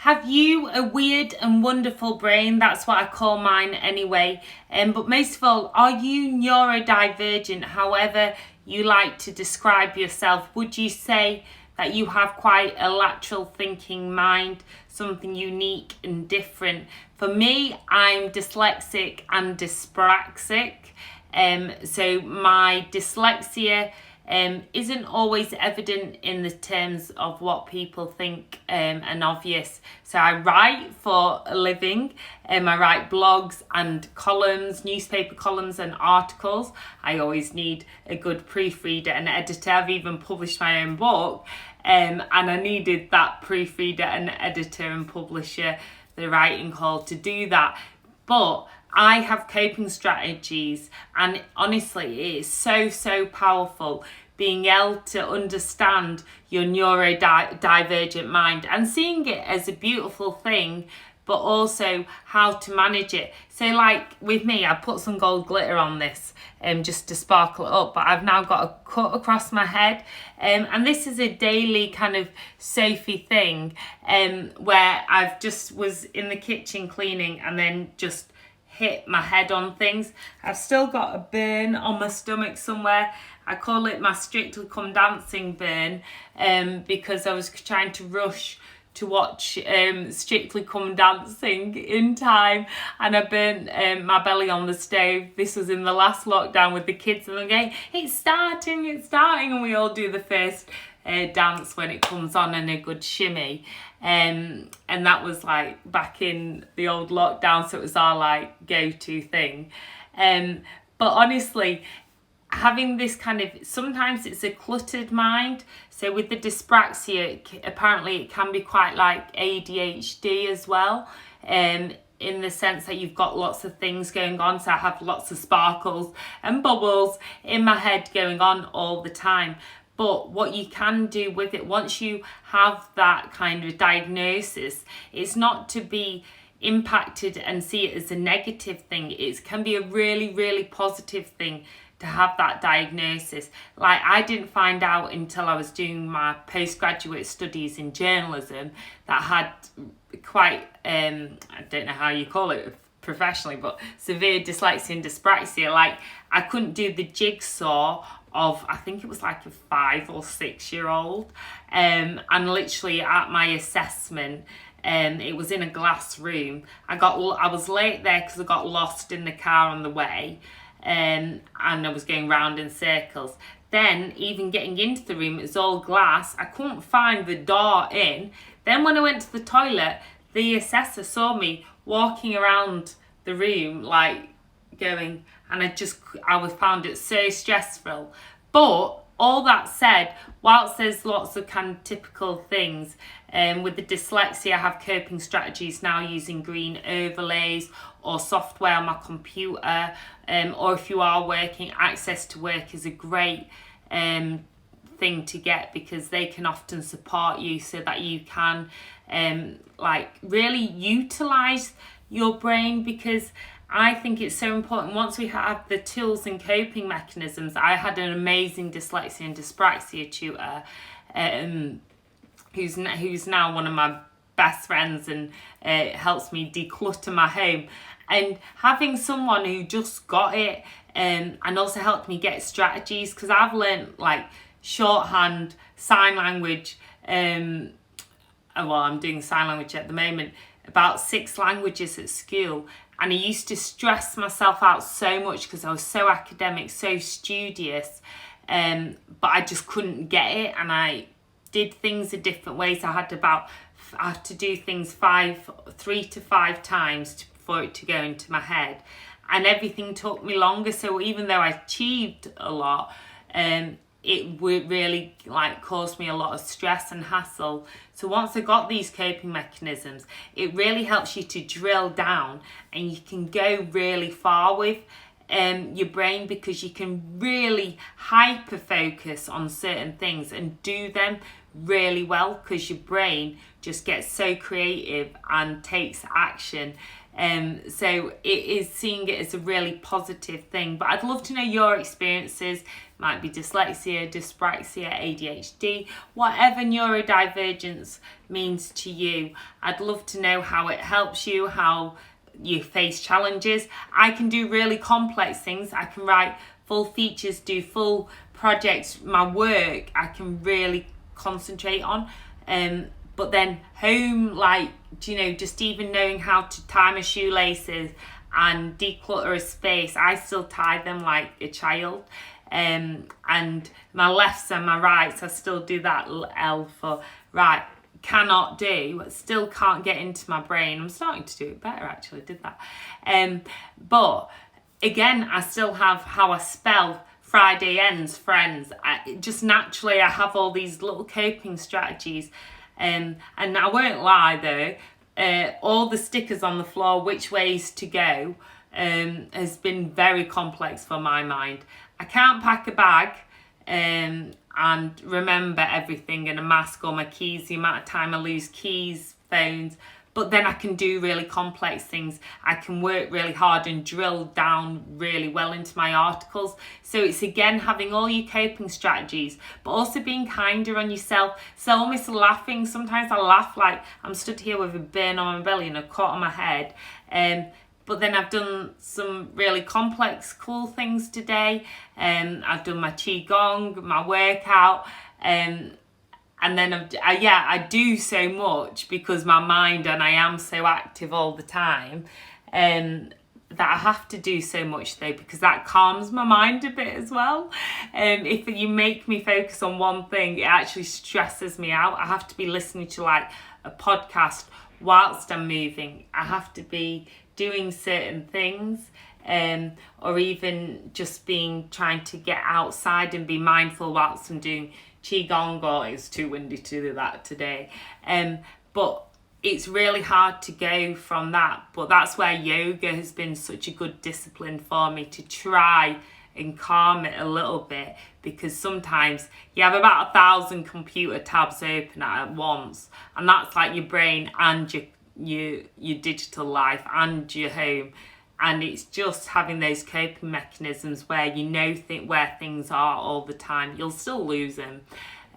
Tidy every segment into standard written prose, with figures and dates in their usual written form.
Have you a weird and wonderful brain? That's what I call mine anyway. But most of all, are you neurodivergent? However you like to describe yourself, would you say that you have quite a lateral thinking mind, something unique and different? For me, I'm dyslexic and dyspraxic. So my dyslexia isn't always evident in the terms of what people think and obvious. So I write for a living. I write blogs and columns, newspaper columns and articles. I always need a good proofreader and editor. I've even published my own book, and I needed that proofreader and editor and publisher, the writing hall, to do that. But I have coping strategies, and honestly, it is so powerful being able to understand your neurodivergent mind and seeing it as a beautiful thing, but also how to manage it. So like with me, I put some gold glitter on this just to sparkle it up, but I've now got a cut across my head, and this is a daily kind of Sophie thing, where I've just was in the kitchen cleaning and then just hit my head on things. I've still got a burn on my stomach somewhere. I call it my Strictly Come Dancing burn, because I was trying to rush to watch Strictly Come Dancing in time, and I burnt my belly on the stove. This was in the last lockdown with the kids, and they're going, it's starting, and we all do the first dance when it comes on and a good shimmy. And that was like back in the old lockdown, so it was our like go-to thing. But honestly, having this kind of, sometimes it's a cluttered mind. So with the dyspraxia, apparently it can be quite like ADHD as well, in the sense that you've got lots of things going on. So I have lots of sparkles and bubbles in my head going on all the time. But what you can do with it, once you have that kind of diagnosis, it's not to be impacted and see it as a negative thing. It can be a really positive thing to have that diagnosis. Like, I didn't find out until I was doing my postgraduate studies in journalism that I had quite, I don't know how you call it professionally, but severe dyslexia and dyspraxia. Like, I couldn't do the jigsaw of, I think it was like a 5 or 6 year old, and literally at my assessment, it was in a glass room. I was late there because I got lost in the car on the way, and I was going round in circles. Then even getting into the room, it was all glass. I couldn't find the door in. Then when I went to the toilet, the assessor saw me walking around the room like going, and I found it so stressful. But all that said, whilst there's lots of kind of typical things, with the dyslexia, I have coping strategies now using green overlays or software on my computer, or if you are working, access to work is a great thing to get, because they can often support you so that you can like really utilize your brain, because I think it's so important. Once we have the tools and coping mechanisms, I had an amazing dyslexia and dyspraxia tutor, who's now one of my best friends, and helps me declutter my home. And having someone who just got it, and also helped me get strategies, because I've learned like shorthand, sign language, well, I'm doing sign language at the moment, about 6 languages at school. And I used to stress myself out so much because I was so academic, so studious, but I just couldn't get it. And I did things in different ways. I had to do things 3 to 5 times for it to go into my head. And everything took me longer. So even though I achieved a lot, it would really like caused me a lot of stress and hassle. So once I got these coping mechanisms, it really helps you to drill down, and you can go really far with your brain, because you can really hyper focus on certain things and do them really well, because your brain just gets so creative and takes action. So it is seeing it as a really positive thing. But I'd love to know your experiences. Might be dyslexia, dyspraxia, ADHD, whatever neurodivergence means to you. I'd love to know how it helps you, how you face challenges. I can do really complex things. I can write full features, do full projects. My work I can really concentrate on. But then home, like, just even knowing how to tie my shoelaces and declutter a space, I still tie them like a child. And my lefts and my rights, I still do that L for right, cannot do, still can't get into my brain. I'm starting to do it better, actually, I did that. But again, I still have how I spell Friday ends, friends. Just naturally, I have all these little coping strategies. And I won't lie though, all the stickers on the floor, which ways to go, has been very complex for my mind. I can't pack a bag and remember everything in a mask or my keys, the amount of time I lose keys, phones. But then I can do really complex things. I can work really hard and drill down really well into my articles. So it's again having all your coping strategies, but also being kinder on yourself. So almost laughing. Sometimes I laugh like I'm stood here with a burn on my belly and a cut on my head. But then I've done some really complex, cool things today. I've done my qigong, my workout. And then I do so much because my mind, and I am so active all the time, that I have to do so much though, because that calms my mind a bit as well. If you make me focus on one thing, it actually stresses me out. I have to be listening to like a podcast whilst I'm moving. I have to be doing certain things, or even just trying to get outside and be mindful whilst I'm doing qigong, or it's too windy to do that today. But it's really hard to go from that. But that's where yoga has been such a good discipline for me, to try and calm it a little bit, because sometimes you have about 1,000 computer tabs open at once, and that's like your brain and your digital life and your home. And it's just having those coping mechanisms where where things are all the time. You'll still lose them,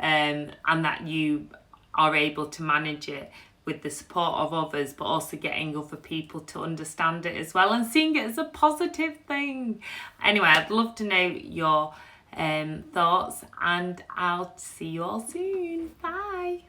and that you are able to manage it with the support of others, but also getting other people to understand it as well and seeing it as a positive thing. Anyway, I'd love to know your thoughts, and I'll see you all soon. Bye.